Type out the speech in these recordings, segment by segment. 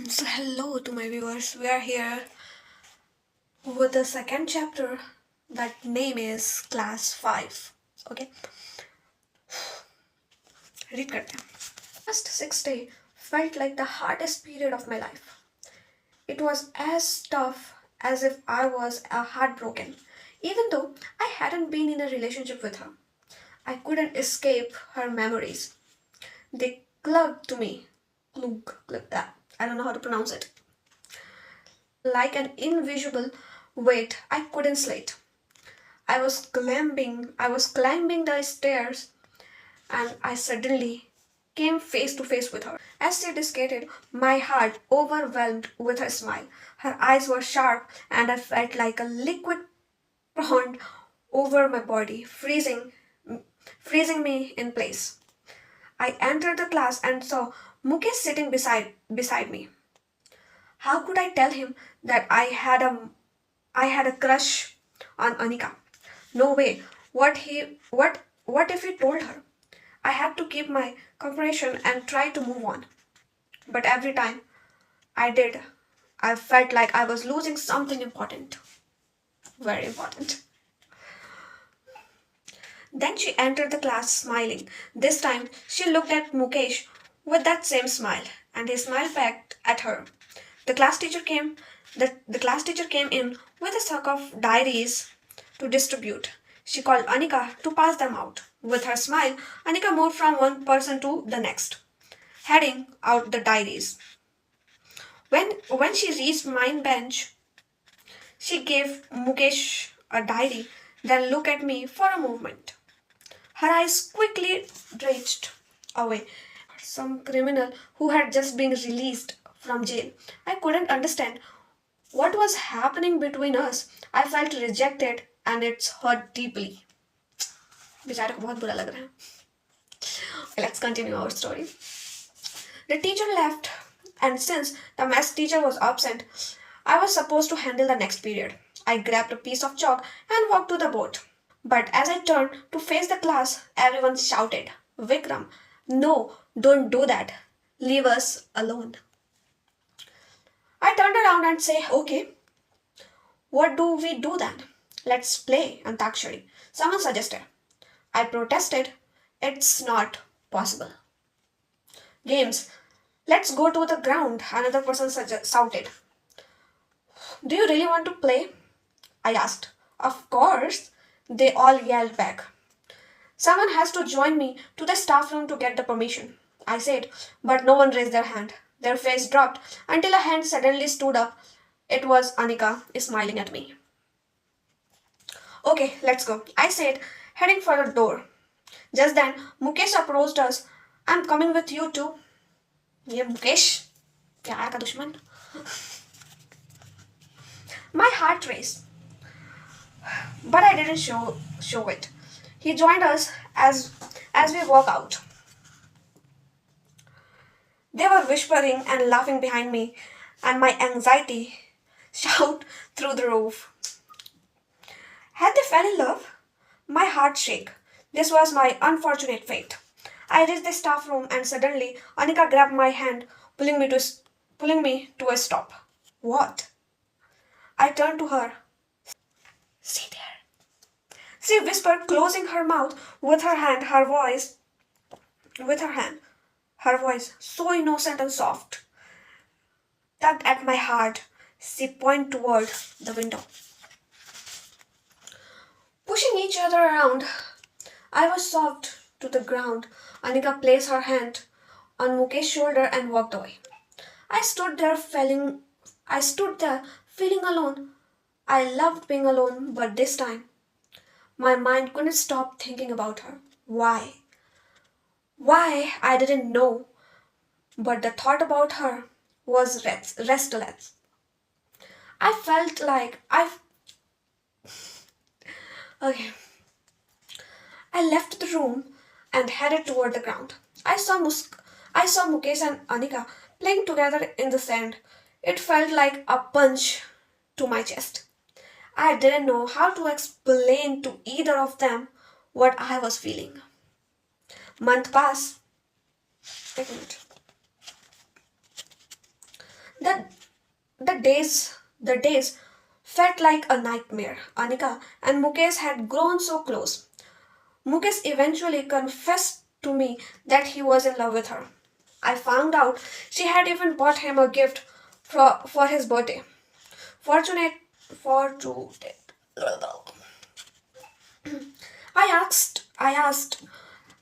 So, hello to my viewers. We are here with the second chapter. That name is Class 5. Okay, read करते हैं. Last 6 day felt like the hardest period of my life. It was as tough as if I was heartbroken. Even though I hadn't been in a relationship with her, I couldn't escape her memories. They clung to me. I don't know how to pronounce it. Like an invisible weight I couldn't slate. I was climbing the stairs and I suddenly came face to face with her. As she skated, my heart overwhelmed with her smile. Her eyes were sharp and I felt like a liquid pond over my body, freezing me in place. I entered the class and saw Mukesh sitting beside me. How could I tell him that I had a crush on Anika? No way. What if he told her? I had to keep my composure and try to move on. But every time I did, I felt like I was losing something important. Very important. Then she entered the class smiling. This time she looked at Mukesh with that same smile, and he smiled back at her. The class teacher came the class teacher came in with a sack of diaries to distribute. She called Anika to pass them out. With her smile, Anika moved from one person to the next, heading out the diaries. When she reached mine bench, she gave Mukesh a diary, then looked at me for a moment. Her eyes quickly drifted away. Some criminal who had just been released from jail. I couldn't understand what was happening between us. I felt rejected and it hurt deeply. बेचारे को बहुत बुरा लग रहा है. Let's continue our story. The teacher left, and since the math teacher was absent, I was supposed to handle the next period. I grabbed a piece of chalk and walked to the board. But as I turned to face the class, everyone shouted, Vikram, no, don't do that. Leave us alone. I turned around and said, okay, what do we do then? Let's play Antakshari. Someone suggested. I protested. It's not possible. Games. Let's go to the ground, another person shouted. Do you really want to play? I asked. Of course, they all yelled back. Someone has to join me to the staff room to get the permission, I said, but no one raised their hand. Their face dropped until a hand suddenly stood up. It was Anika smiling at me. Okay, let's go, I said, heading for the door. Just then, Mukesh approached us. I'm coming with you too. ये मुकेश प्यार का दुश्मन. My heart raced, but I didn't show it. He joined us as we walk out. They were whispering and laughing behind me, and my anxiety shot through the roof. Had they fell in love? My heart shook. This was my unfortunate fate. I reached the staff room and suddenly Anika grabbed my hand, pulling me to a stop. What? I turned to her. See there. She whispered, closing her mouth with her hand, her voice so innocent and soft. Tugged at my heart, she pointed toward the window. Pushing each other around, I was sobbed to the ground. Anika placed her hand on Mukesh's shoulder and walked away. I stood there feeling alone. I loved being alone, but this time my mind couldn't stop thinking about her. Why? Why? I didn't know. But the thought about her was restless. I felt like Okay. I left the room and headed toward the ground. I saw Mukesh and Anika playing together in the sand. It felt like a punch to my chest. I didn't know how to explain to either of them what I was feeling. Month passed. Wait a minute. The, the days felt like a nightmare. Anika and Mukesh had grown so close. Mukesh eventually confessed to me that he was in love with her. I found out she had even bought him a gift for his birthday. Fortunate, fortunate. I asked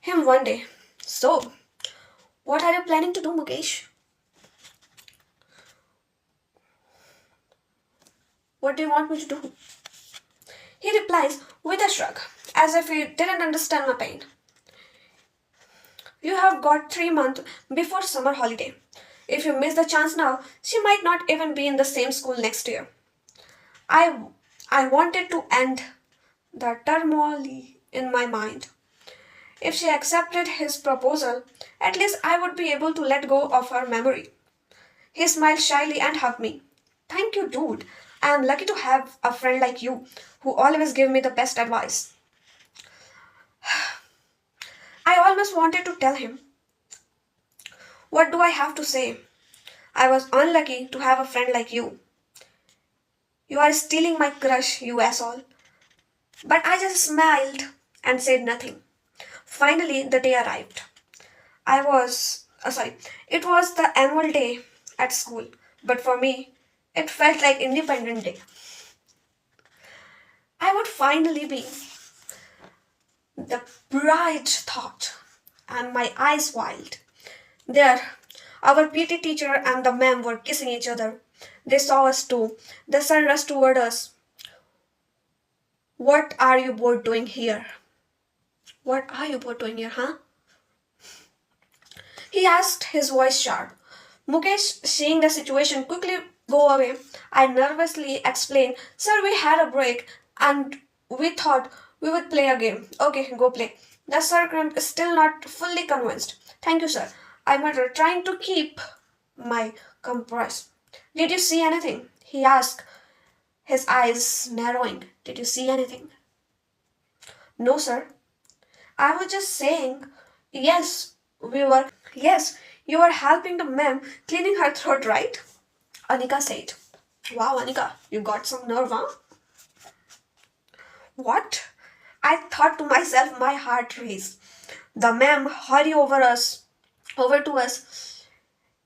him one day, so what are you planning to do, Mukesh? What do you want me to do? He replies with a shrug, as if he didn't understand my pain. You have got 3 months before summer holiday. If you miss the chance now, she might not even be in the same school next year. I, I wanted to end the turmoil in my mind. If she accepted his proposal, at least I would be able to let go of her memory. He smiled shyly and hugged me. Thank you, dude. I am lucky to have a friend like you who always give me the best advice. I almost wanted to tell him, what do I have to say? I was unlucky to have a friend like you. You are stealing my crush, you asshole. But I just smiled and said nothing. Finally, the day arrived. It was the annual day at school, but for me, it felt like Independent Day. I would finally be the bright thought, and my eyes wild. There, our PT teacher and the ma'am were kissing each other. They saw us too. The son rushed toward us. What are you both doing here? What are you both doing here, huh? He asked, his voice sharp. Mukesh, seeing the situation quickly go away, I nervously explained, Sir, we had a break and we thought we would play a game. Okay, go play. The sergeant is still not fully convinced. Thank you, sir. I muttered, trying to keep my composure. Did you see anything? He asked, his eyes narrowing. Did you see anything? No, sir. I was just saying, yes, yes, you were helping the ma'am cleaning her throat, right? Anika said. Wow, Anika, you got some nerve, huh? What? I thought to myself, my heart raced. The ma'am hurried over to us.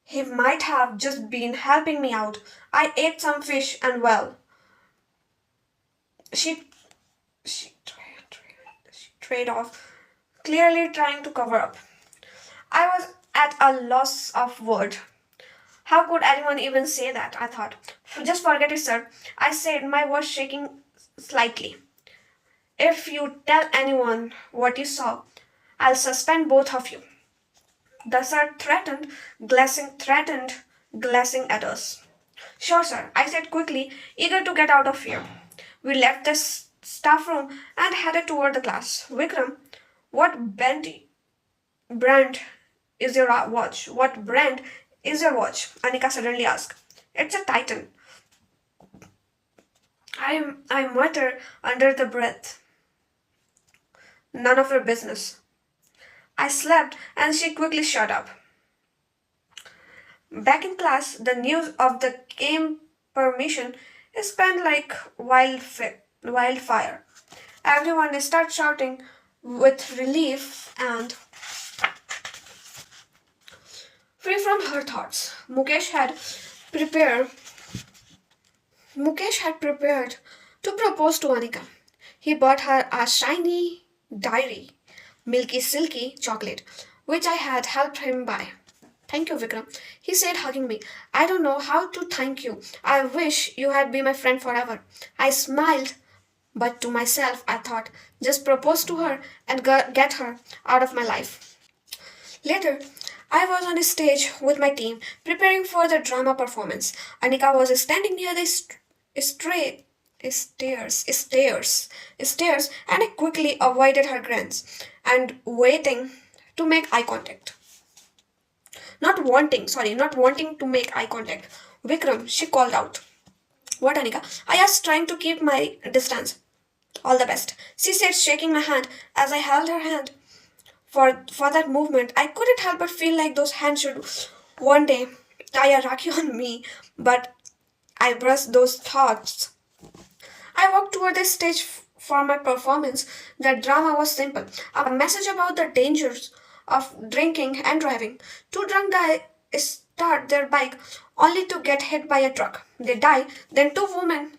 He might have just been helping me out. I ate some fish and well, she she trade off, clearly trying to cover up. I was at a loss of word. How could anyone even say that? I thought. Just forget it, sir. I said, my voice shaking slightly. If you tell anyone what you saw, I'll suspend both of you. The sir threatened, glancing at us. Sure, sir, I said quickly, eager to get out of here. We left the staff room and headed toward the class. Vikram, what brand is your watch? What brand is your watch? Anika suddenly asked. It's a Titan. I muttered under the breath. None of your business. I slept and she quickly shut up. Back in class, the news of the game permission spread like wildfire. Everyone started shouting with relief and free from her thoughts. Prepared Mukesh had prepared to propose to Anika. He bought her a shiny diary, milky silky chocolate, which I had helped him buy. Thank you, Vikram, he said, hugging me. I don't know how to thank you. I wish you had been my friend forever. I smiled, but to myself I thought, just propose to her and get her out of my life. Later, I was on a stage with my team preparing for the drama performance. Anika was standing near the straight stairs, and I quickly avoided her glance and waiting to make eye contact. Not wanting to make eye contact. Vikram, she called out. What, Anika? I asked, trying to keep my distance. All the best, she said, shaking my hand as I held her hand. For that movement, I couldn't help but feel like those hands should one day tie a Rakhi on me, but I brushed those thoughts. I walked toward the stage for my performance. The drama was simple, a message about the dangers of drinking and driving. Two drunk guys start their bike only to get hit by a truck. They die. Then two women,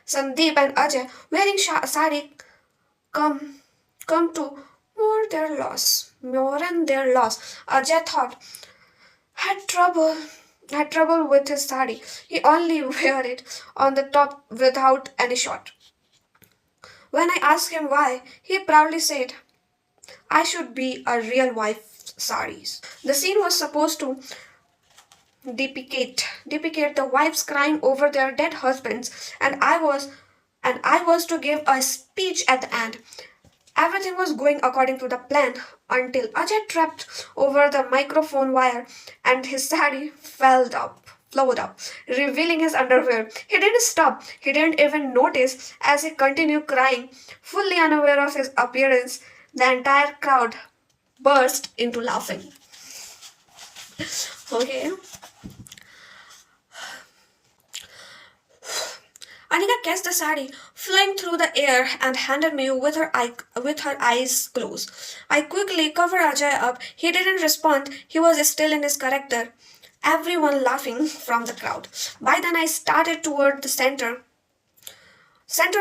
Sandeep and Ajay, wearing sari, come come to mourn their loss. Ajay thought had trouble had trouble with his sari. He only wear it on the top without any short. When I asked him why, he proudly said, I should be a real wife saris. The scene was supposed to depict the wives crying over their dead husbands, and I was to give a speech at the end. Everything was going according to the plan until Ajay tripped over the microphone wire and his sari flowed up, revealing his underwear. He didn't stop. He didn't even notice as he continued crying, fully unaware of his appearance. The entire crowd burst into laughing. Okay. Anika catch the sari, flying through the air, and handed me with her eyes closed. I quickly covered Ajay up. He didn't respond. He was still in his character. Everyone laughing from the crowd. By then, I started toward the center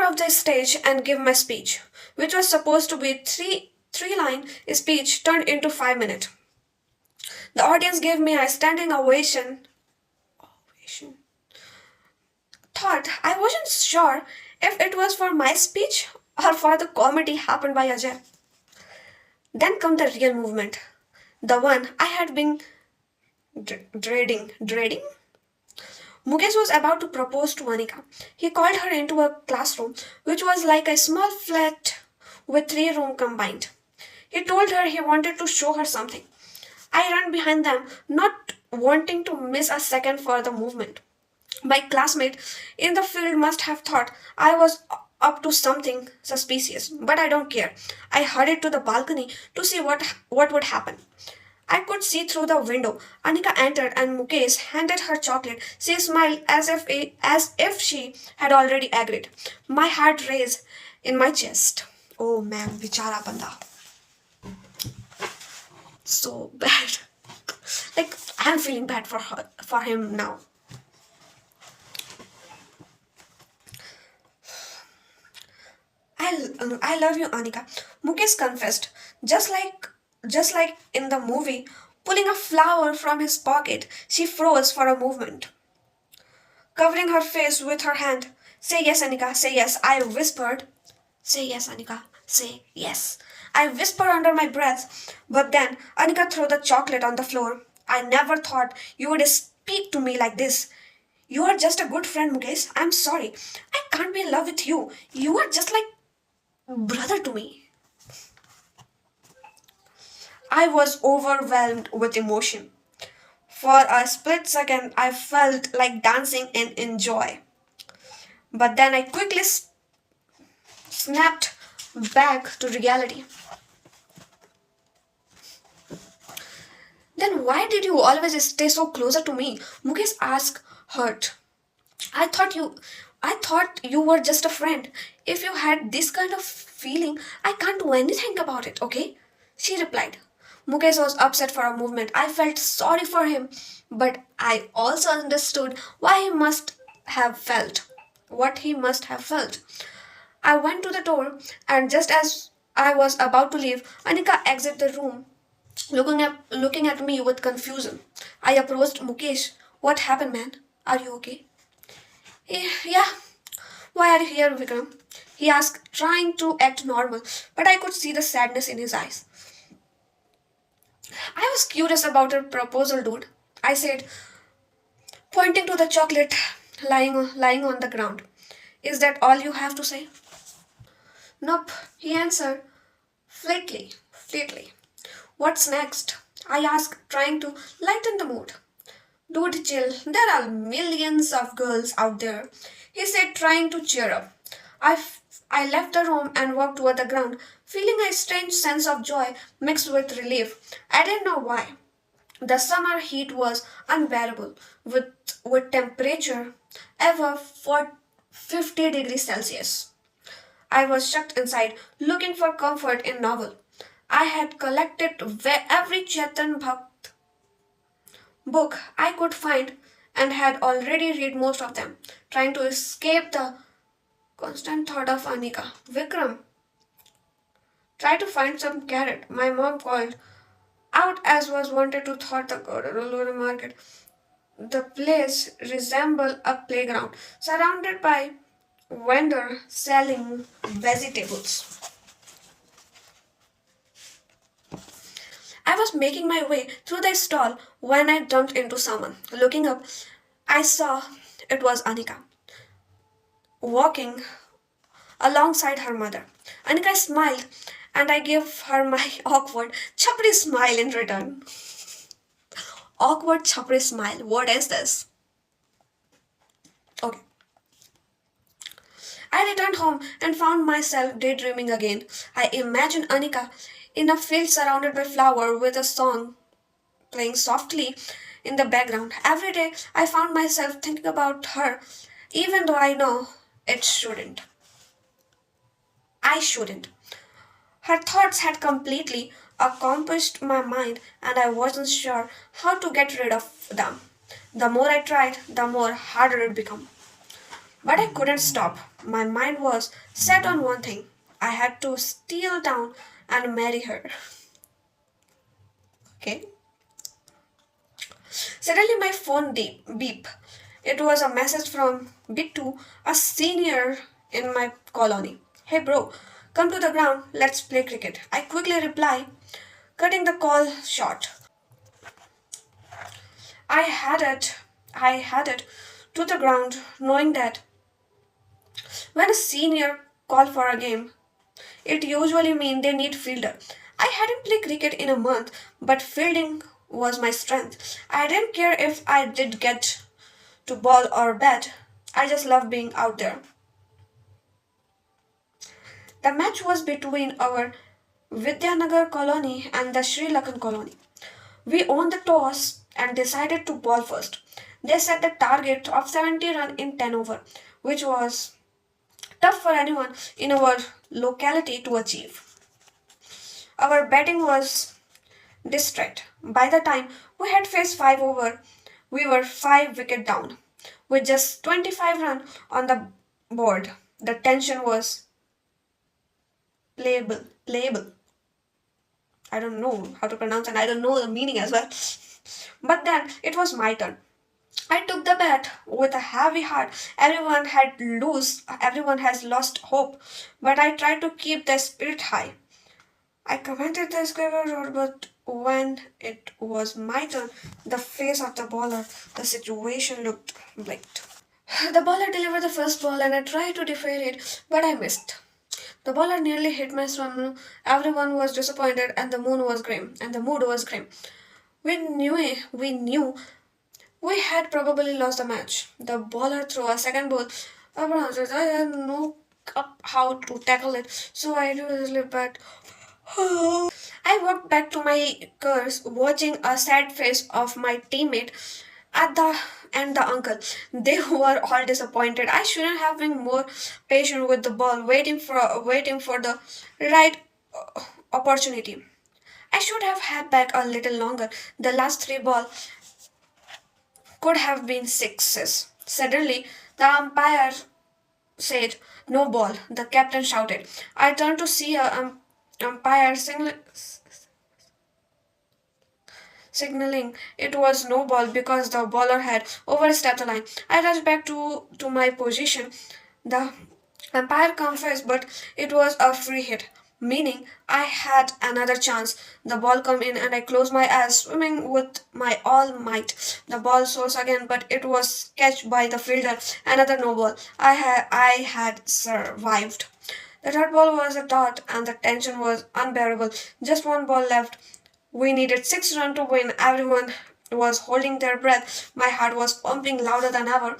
of the stage and give my speech, which was supposed to be three line speech turned into 5 minutes. The audience gave me a standing ovation. Thought I wasn't sure if it was for my speech or for the comedy happened by Ajay. Then come the real movement, the one I had been dreading. Dreading? Mukesh was about to propose to Anika. He called her into a classroom, which was like a small flat with three rooms combined. He told her he wanted to show her something. I ran behind them, not wanting to miss a second for the movement. My classmate in the field must have thought I was up to something suspicious, but I don't care. I hurried to the balcony to see what would happen. I could see through the window. Anika entered and Mukesh handed her chocolate. She smiled as if she had already agreed. My heart raced in my chest. Oh man, bichara banda. So bad. Like I'm feeling bad for him now. I love you, Anika. Mukesh confessed, just like in the movie, pulling a flower from his pocket. She froze for a moment, covering her face with her hand. Say yes, Anika. Say yes. I whispered. Say yes, Anika. Say yes. I whispered under my breath, but then Anika threw the chocolate on the floor. I never thought you would speak to me like this. You are just a good friend, Mukesh. I'm sorry. I can't be in love with you. You are just like brother to me. I was overwhelmed with emotion. For a split second, I felt like dancing in joy. But then I quickly snapped back to reality. Then why did you always stay so closer to me? Mukesh asked, hurt. I thought you I thought you were just a friend. If you had this kind of feeling, I can't do anything about it, okay? She replied. Mukesh was upset for a moment. I felt sorry for him, but I also understood why he must have felt. What he must have felt. I went to the door, and just as I was about to leave, Anika exited the room, looking at me with confusion. I approached Mukesh. What happened, man? Are you okay? Yeah. Why are you here, Vikram? He asked, trying to act normal, but I could see the sadness in his eyes. I was curious about her proposal, dude. I said, pointing to the chocolate lying on the ground. Is that all you have to say? Nope, he answered, fleetly. What's next? I asked, trying to lighten the mood. Dude, chill. There are millions of girls out there, he said, trying to cheer up. I left the room and walked toward the ground, feeling a strange sense of joy mixed with relief. I didn't know why. The summer heat was unbearable, with, with temperature above 50 degrees Celsius. I was shut inside, looking for comfort in novel. I had collected every Chetan Bhakt book I could find and had already read most of them, trying to escape the constant thought of Anika. Vikram, try to find some carrot, my mom called out as was wanted to thought the Corridor market. The place resembled a playground surrounded by vendors selling vegetables. I was making my way through the stall when I jumped into someone. Looking up, I saw it was Anika, walking alongside her mother. Anika smiled and I gave her my awkward, chapri smile in return. Awkward, chapri smile. What is this? Okay. I returned home and found myself daydreaming again. I imagined Anika in a field surrounded by flowers with a song playing softly in the background. Every day I found myself thinking about her, even though I know it shouldn't. I shouldn't. Her thoughts had completely encompassed my mind, and I wasn't sure how to get rid of them. The more I tried, the more harder it became. But I couldn't stop. My mind was set on one thing. I had to steal down and marry her. Okay? Suddenly my phone beep. It was a message from Bittu, a senior in my colony. Hey bro, come to the ground, let's play cricket. I quickly reply, cutting the call short. I had it. I had it to the ground, knowing that when a senior call for a game, it usually means they need fielder. I hadn't played cricket in a month, but fielding was my strength. I didn't care if I did get to ball or bat. I just loved being out there. The match was between our Vidyanagar colony and the Sri Lankan colony. We won the toss and decided to ball first. They set the target of 70 runs in 10 over, which was tough for anyone in our locality to achieve. Our batting was distraught. By the time we had faced 5 over, we were 5 wicket down. With just 25 runs on the board, the tension was playable. Playable. I don't know how to pronounce and I don't know the meaning as well. But then it was my turn. I took the bat with a heavy heart. Everyone has lost hope, but I tried to keep the spirit high. I commented the square road, but when it was my turn, the face of the bowler, the situation looked bleak. The bowler delivered the first ball and I tried to defend it, but I missed. The bowler nearly hit my swimmer. Everyone was disappointed and the mood was grim. We knew we had probably lost the match. The bowler threw a second ball. I had no how to tackle it, so I usually bat. I walked back to my cars, watching a sad face of my teammate at the and the uncle. They were all disappointed. I shouldn't have been more patient with the ball, waiting for the right opportunity. I should have had back a little longer. The last three ball could have been sixes. Suddenly, the umpire said, "No ball," the captain shouted. I turned to see a umpire signaling it was no ball because the bowler had overstepped the line. I rushed back to my position. The umpire confessed, but it was a free hit, meaning I had another chance. The ball come in and I closed my eyes, swimming with my all might. The ball soars again, but it was catched by the fielder. Another no ball. I had survived. The third ball was a dot, and the tension was unbearable. Just one ball left. We needed 6 runs to win. Everyone was holding their breath. My heart was pumping louder than ever.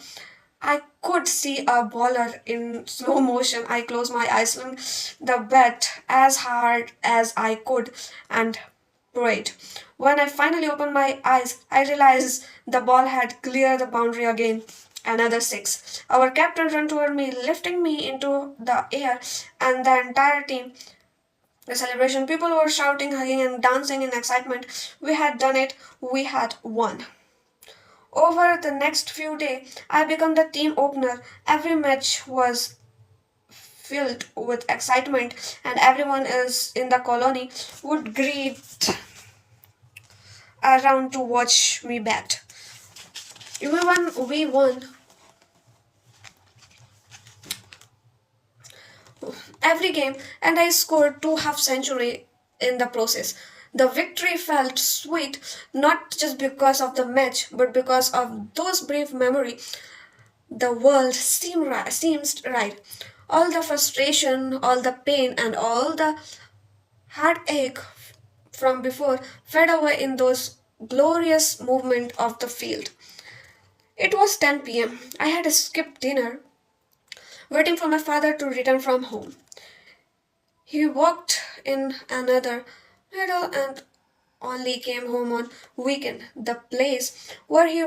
I could see a bowler in slow motion. I closed my eyes, swung the bat as hard as I could, and Great. When I finally opened my eyes, I realized the ball had cleared the boundary again. Another six. Our captain ran toward me, lifting me into the air, and the entire team. The celebration, people were shouting, hugging, and dancing in excitement. We had done it. We had won. Over the next few days, I became the team opener. Every match was filled with excitement, and everyone else in the colony would greet around to watch me bat. Even when we won every game and I scored two half century in the process. The victory felt sweet not just because of the match but because of those brief memory. The world seems right. All the frustration, all the pain, and all the heartache from before fed away in those glorious movement of the field. It was 10 p.m. I had skipped dinner, waiting for my father to return from home. He walked in another little and only came home on weekend. The place where he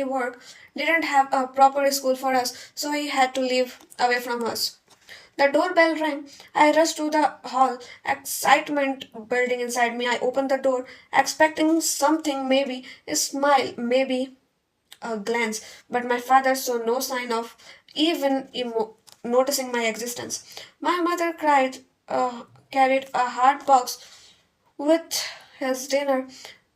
worked didn't have a proper school for us, so he had to live away from us. The doorbell rang. I rushed to the hall, excitement building inside me. I opened the door, expecting something, maybe a smile, maybe a glance, but my father saw no sign of even noticing my existence. My mother carried a hard box with his dinner,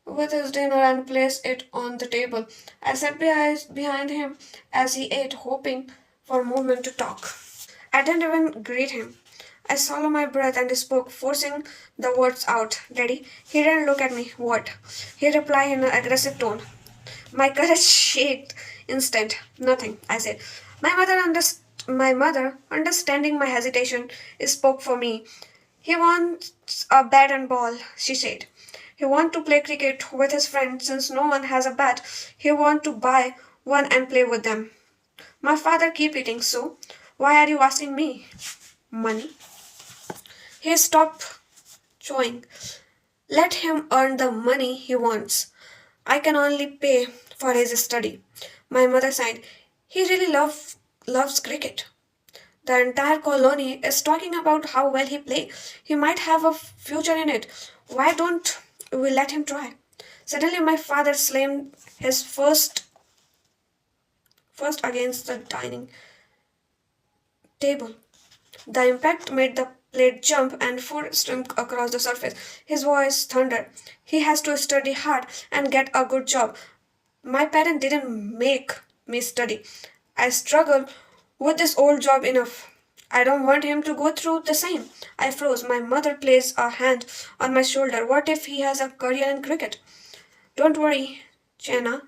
and placed it on the table. I sat behind him as he ate, hoping for a moment to talk. I didn't even greet him. I swallowed my breath and spoke, forcing the words out. Daddy, he didn't look at me. What? He replied in an aggressive tone. My courage shook instant. Nothing, I said. My mother, understanding my hesitation, spoke for me. He wants a bat and ball, she said. He wants to play cricket with his friends since no one has a bat. He wants to buy one and play with them. My father keep eating, so why are you asking me? Money. He stopped chewing. Let him earn the money he wants. I can only pay for his study. My mother sighed. He really loves cricket. The entire colony is talking about how well he plays. He might have a future in it. Why don't we let him try? Suddenly my father slammed his first against the dining table. The impact made the plate jump and food streamed across the surface. His voice thundered. He has to study hard and get a good job. My parents didn't make me study. I struggle with this old job enough. I don't want him to go through the same. I froze. My mother placed a hand on my shoulder. What if he has a career in cricket? Don't worry, Chena.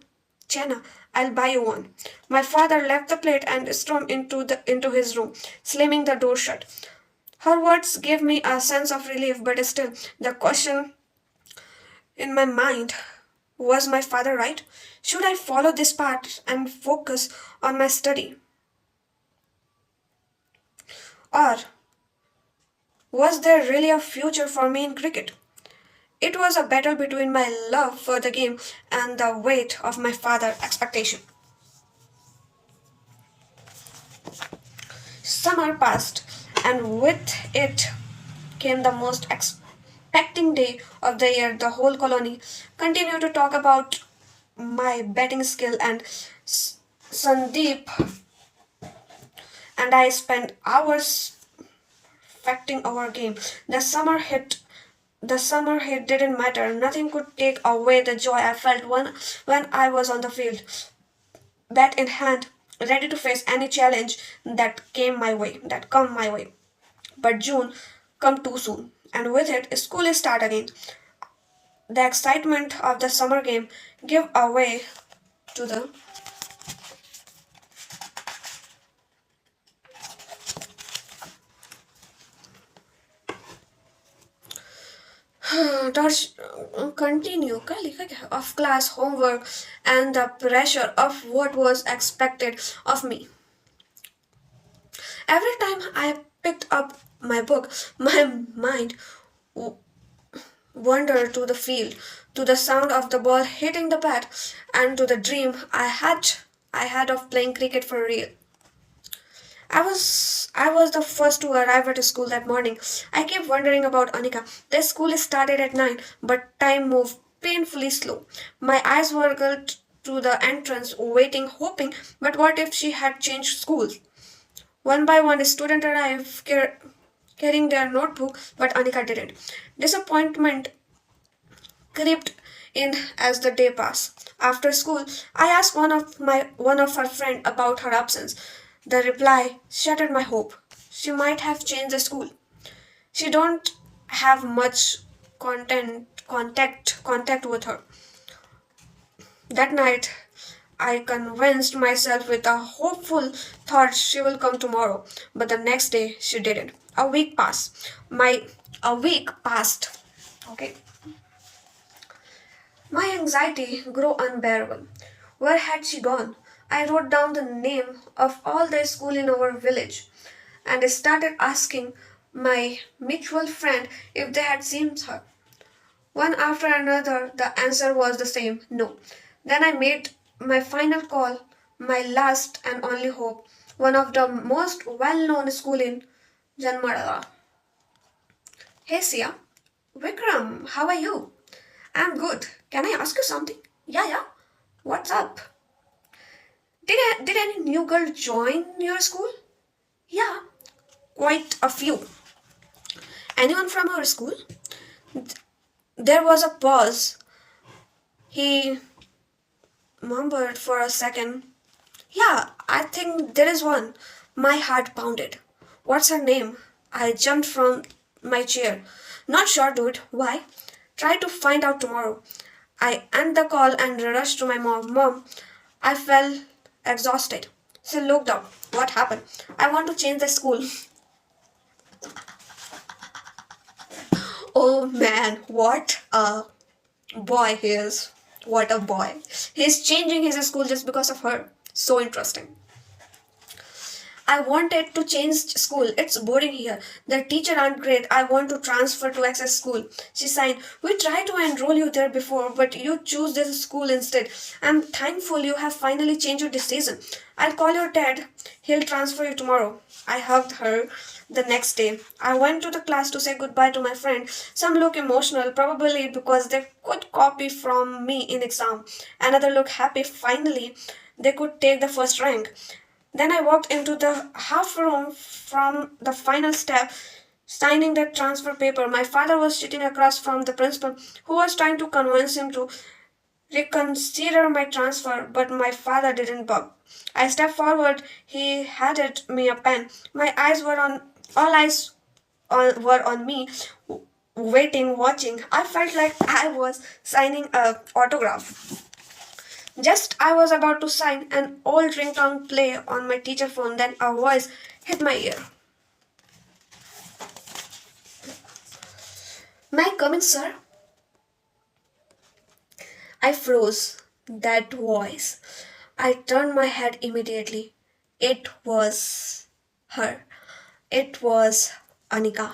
Chena, I'll buy you one. My father left the plate and stormed into his room, slamming the door shut. Her words gave me a sense of relief, but still, the question in my mind was my father right? Should I follow this path and focus on my study? Or was there really a future for me in cricket? It was a battle between my love for the game and the weight of my father's expectation. Summer passed, and with it came the most expecting day of the year. The whole colony continued to talk about my batting skill, and Sandeep and I spent hours perfecting our game. The summer heat didn't matter. Nothing could take away the joy I felt when I was on the field, bat in hand, ready to face any challenge that come my way. But June come too soon, and with it school is start again. The excitement of the summer game give away to the Dodge continue of class homework and the pressure of what was expected of me. Every time I picked up my book, my mind wonder to the feel, to the sound of the ball hitting the bat, and to the dream I had of playing cricket for real. I was the first to arrive at school that morning. I kept wondering about Anika. The school started at 9, but time moved painfully slow. My eyes were glued to the entrance, waiting, hoping, but what if she had changed schools? One by one, students arrived carrying their notebook, but Anika didn't. Disappointment crept in as the day passed. After school, I asked one of her friend about her absence. The reply shattered my hope. She might have changed the school. She don't have much contact with her. That night, I convinced myself with a hopeful thought she will come tomorrow. But the next day, she didn't. A week passed. Okay. My anxiety grew unbearable. Where had she gone? I wrote down the name of all the school in our village and started asking my mutual friend if they had seen her. One after another, the answer was the same no. Then I made my final call, my last and only hope, one of the most well known school in Janmara. Hey Sia, Vikram, how are you? I'm good. Can I ask you something? Yeah, yeah. What's up? Did any new girl join your school? Yeah, quite a few. Anyone from our school? There was a pause. He mumbled for a second. Yeah, I think there is one. My heart pounded. What's her name? I jumped from my chair. Not sure, dude. Why? Try to find out tomorrow. I end the call and rushed to my mom. Mom, I felt exhausted. She looked up. What happened? I want to change the school. Oh man, what a boy he is. What a boy. He's changing his school just because of her. So interesting. I wanted to change school. It's boring here. The teacher aren't great. I want to transfer to access school. She sighed. We tried to enroll you there before, but you choose this school instead. I'm thankful you have finally changed your decision. I'll call your dad. He'll transfer you tomorrow. I hugged her the next day. I went to the class to say goodbye to my friend. Some look emotional, probably because they could copy from me in exam. Another look happy finally they could take the first rank. Then I walked into the half room from the final step, signing the transfer paper. My father was sitting across from the principal, who was trying to convince him to reconsider my transfer, but my father didn't bug. I stepped forward. He handed me a pen. My eyes were on all eyes were on me, waiting, watching. I felt like I was signing a autograph. Just I was about to sign, an old ringtone play on my teacher phone, then a voice hit my ear. May I come in, sir? I froze. That voice. I turned my head immediately. It was her. It was Anika.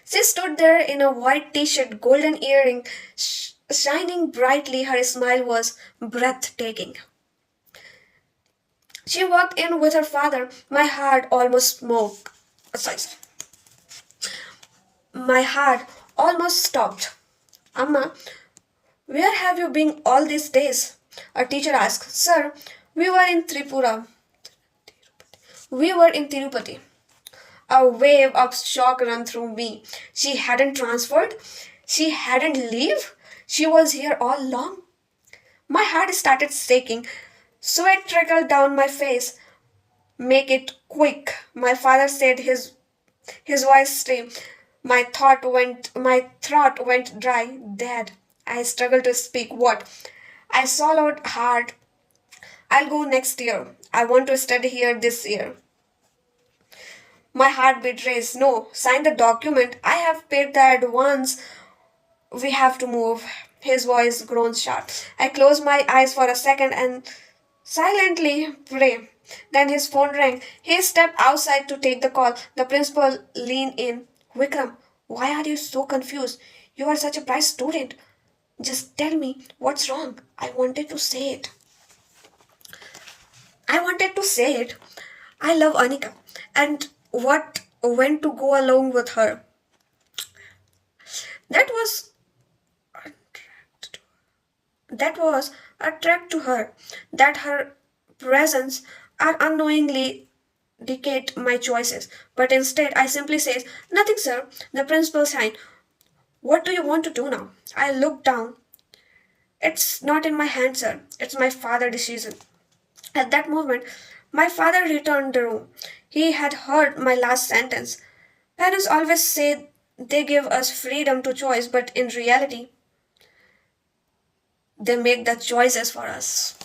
She stood there in a white t-shirt, golden earring, shining brightly. Her smile was breathtaking. She walked in with her father. My heart almost smoked. Sorry, my heart almost stopped. Amma, where have you been all these days? A teacher asked. Sir, we were in Tripura. We were in Tirupati. A wave of shock ran through me. She hadn't transferred. She hadn't leave. She was here all along. My heart started shaking. Sweat trickled down my face. Make it quick, my father said, his voice strained. My throat went dry. Dad, I struggled to speak. What? I swallowed hard. I'll go next year. I want to study here this year. My heartbeat raced. No, sign the document. I have paid the advance. We have to move. His voice groaned sharp. I closed my eyes for a second and silently pray. Then his phone rang. He stepped outside to take the call. The principal leaned in. Vikram, why are you so confused? You are such a bright student. Just tell me what's wrong. I wanted to say it. I wanted to say it. I love Anika. And what went to go along with her? That was that was attract to her. That her presence are unknowingly dictate my choices. But instead I simply says, nothing sir. The principal signed. What do you want to do now? I looked down. It's not in my hands, sir. It's my father's decision. At that moment, my father returned the room. He had heard my last sentence. Parents always say they give us freedom to choice, but in reality, they make the choices for us.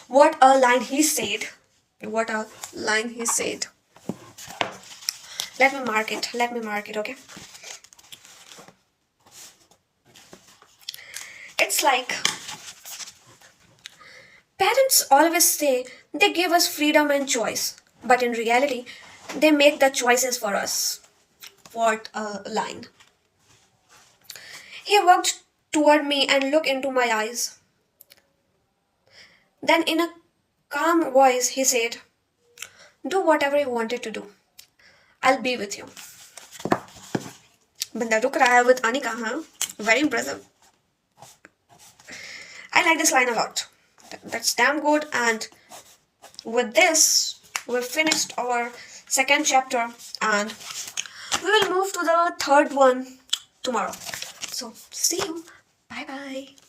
What a line he said. What a line he said. Let me mark it. Let me mark it, okay? It's like parents always say they give us freedom and choice, but in reality, they make the choices for us. What a line. He walked toward me and looked into my eyes. Then, in a calm voice, he said, do whatever you wanted to do. I'll be with you. बंदा रुक रहा है with Anika, huh? Very impressive. I like this line a lot. That's damn good. And with this, we've finished our second chapter and we will move to the third one tomorrow. So, see you. Bye bye.